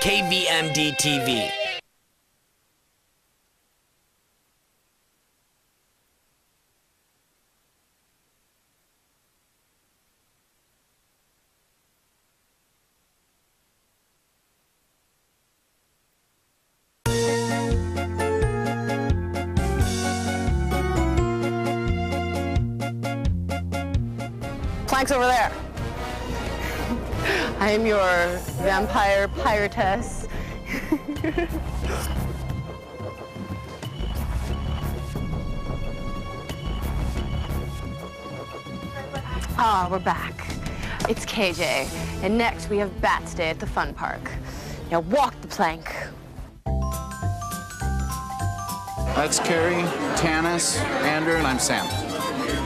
KVMD TV. Plank's over there. I am your vampire piratess. Ah, we're back. It's KJ, and next we have Bats Day at the fun park. Now walk the plank. That's Carrie, Tanis, Andrew, and I'm Sam.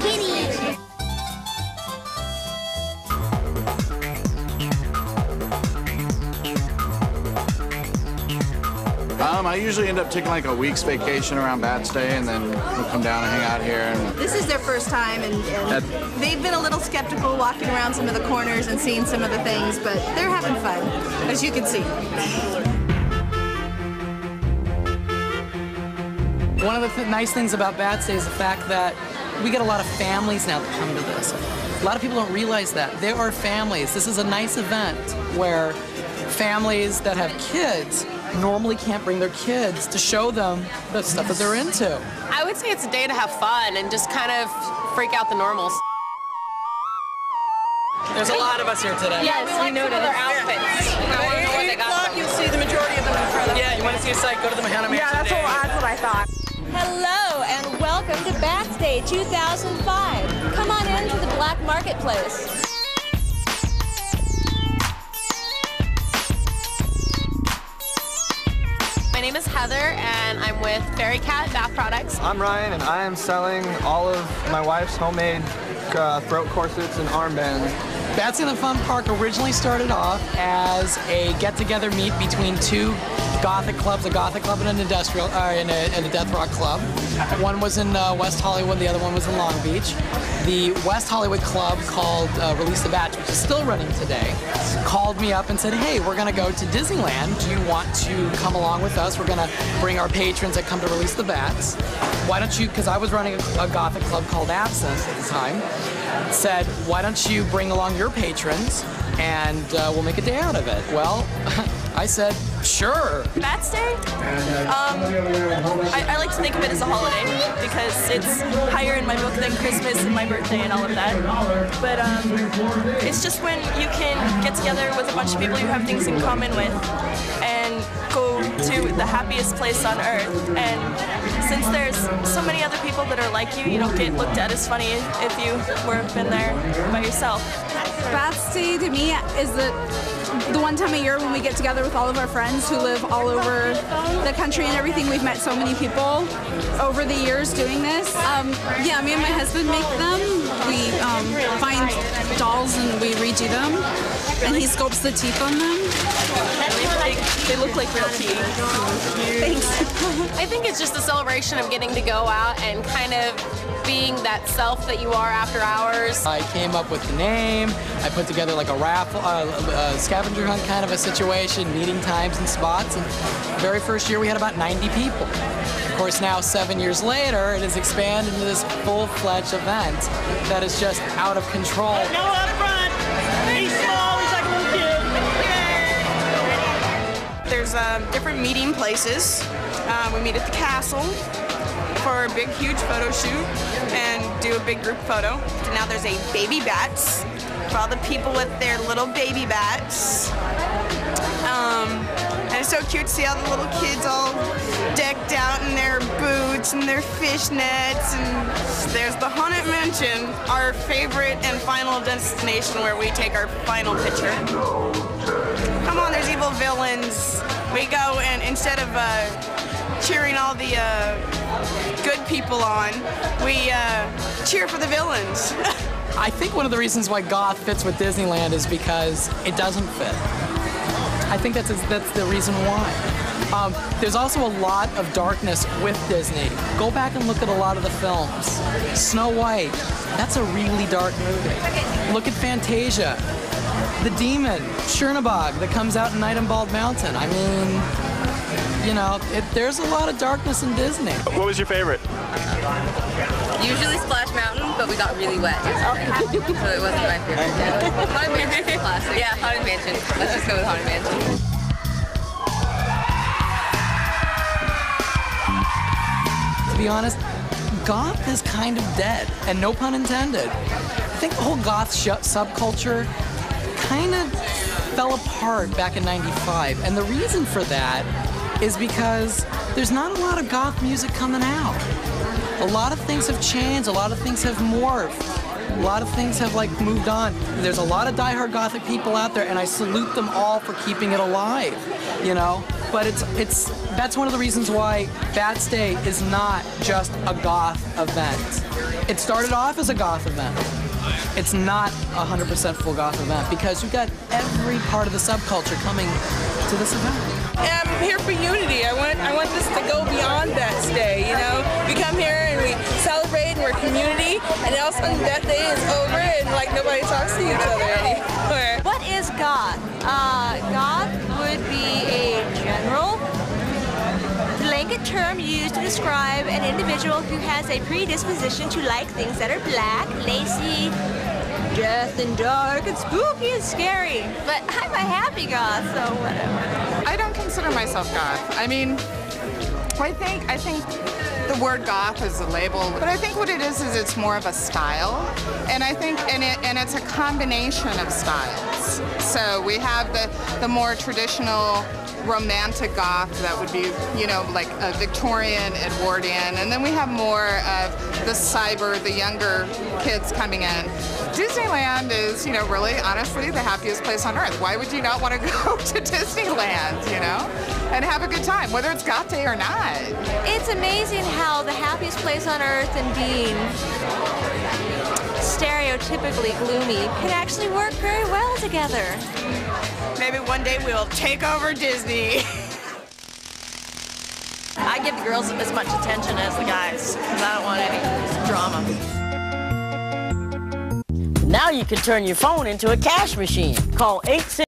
Kitty. I usually end up taking like a week's vacation around Bats Day, and then we'll come down and hang out here. And this is their first time, and they've been a little skeptical walking around some of the corners and seeing some of the things, but they're having fun, as you can see. One of the nice things about Bats Day is the fact that we get a lot of families now that come to this. A lot of people don't realize that. There are families. This is a nice event where families that have kids normally can't bring their kids to show them the stuff that they're into. I would say it's a day to have fun and just kind of freak out the normals. There's a lot of us here today. Yes, we noticed their outfits. I want to know what they got. You'll see the majority of them in front of Yeah, you want to see a site, go to the Mahana Mansion. Yeah, that's what I thought. Hello and welcome to Bats Day 2005. Come on into the Black Marketplace. My name is Heather, and I'm with Fairy Cat Bath Products. I'm Ryan, and I am selling all of my wife's homemade throat corsets and armbands. Bats in the Fun Park originally started off as a get-together meet between two Gothic clubs, a Gothic club and an industrial, and a Death Rock club. One was in West Hollywood, the other one was in Long Beach. The West Hollywood club called Release the Bats, which is still running today, called me up and said, hey, we're going to go to Disneyland. Do you want to come along with us? We're going to bring our patrons that come to Release the Bats. Why don't you, because I was running a Gothic club called Absence at the time, said, why don't you bring along your patrons and we'll make a day out of it. Well, I said, sure. Bats Day? I like to think of it as a holiday because it's higher in my book than Christmas and my birthday and all of that. But it's just when you can get together with a bunch of people you have things in common with and go to the happiest place on earth. And since there's so many other people that are like you, you don't get looked at as funny if you were been there by yourself. Bats Day to me is the one time a year when we get together with all of our friends who live all over the country and everything. We've met so many people over the years doing this. Yeah, me and my husband make them. We find dolls and we redo them, and he sculpts the teeth on them. They look like real teeth. Thanks. I think it's just a celebration of getting to go out and kind of being that self that you are after hours. I came up with the name. I put together like a raffle, scavenger hunt kind of a situation, meeting times and spots. And the very first year we had about 90 people. Of course, now 7 years later, it has expanded into this full-fledged event that is just out of control. No out of front. He's small. He's like a little kid. There's different meeting places. We meet at the castle for a big, huge photo shoot and do a big group photo. Now there's a baby bats for all the people with their little baby bats. And it's so cute to see all the little kids all decked out in their boots and their fishnets. And there's the Haunted Mansion, our favorite and final destination where we take our final picture. Come on, there's evil villains. We go and instead of cheering all the good people on, we cheer for the villains. I think one of the reasons why goth fits with Disneyland is because it doesn't fit. I think that's the reason why. There's also a lot of darkness with Disney. Go back and look at a lot of the films. Snow White, that's a really dark movie. Look at Fantasia. the demon, Chernabog, that comes out in Night on Bald Mountain. I mean, you know, there's a lot of darkness in Disney. What was your favorite? Usually Splash Mountain, but we got really wet yesterday, so it wasn't my favorite. Haunted Mansion is classic. Yeah, Haunted Mansion. Let's just go with Haunted Mansion. To be honest, goth is kind of dead, and no pun intended. I think the whole goth subculture kind of fell apart back in '95, and the reason for that is because there's not a lot of goth music coming out. A lot of things have changed, a lot of things have morphed, a lot of things have like moved on. There's a lot of diehard gothic people out there, and I salute them all for keeping it alive, you know? But that's one of the reasons why Bats Day is not just a goth event. It started off as a goth event. It's not 100% full goth event because you've got every part of the subculture coming to this event. I'm here for unity. I want this to go beyond Bats Day, you know? We come here and we celebrate and we're community, and all of a sudden that day is over and like nobody talks to each other anymore. What is goth? Goth would be a general blanket term used to describe an individual who has a predisposition to like things that are black, lacy, death and dark and spooky and scary. But I'm a happy goth, so whatever. I don't consider myself goth. I mean, I think the word goth is a label, but I think what it is it's more of a style, and I think and it's a combination of styles. So we have the more traditional romantic goth that would be, you know, like a Victorian, Edwardian, and then we have more of the cyber, the younger kids coming in. Disneyland is, you know, really, honestly, the happiest place on earth. Why would you not want to go to Disneyland, you know, and have a good time, whether it's goth day or not? It's amazing how the happiest place on earth and being stereotypically gloomy can actually work very well together. Maybe one day we'll take over Disney. I give the girls as much attention as the guys, because I don't want any drama. Now you can turn your phone into a cash machine. Call 866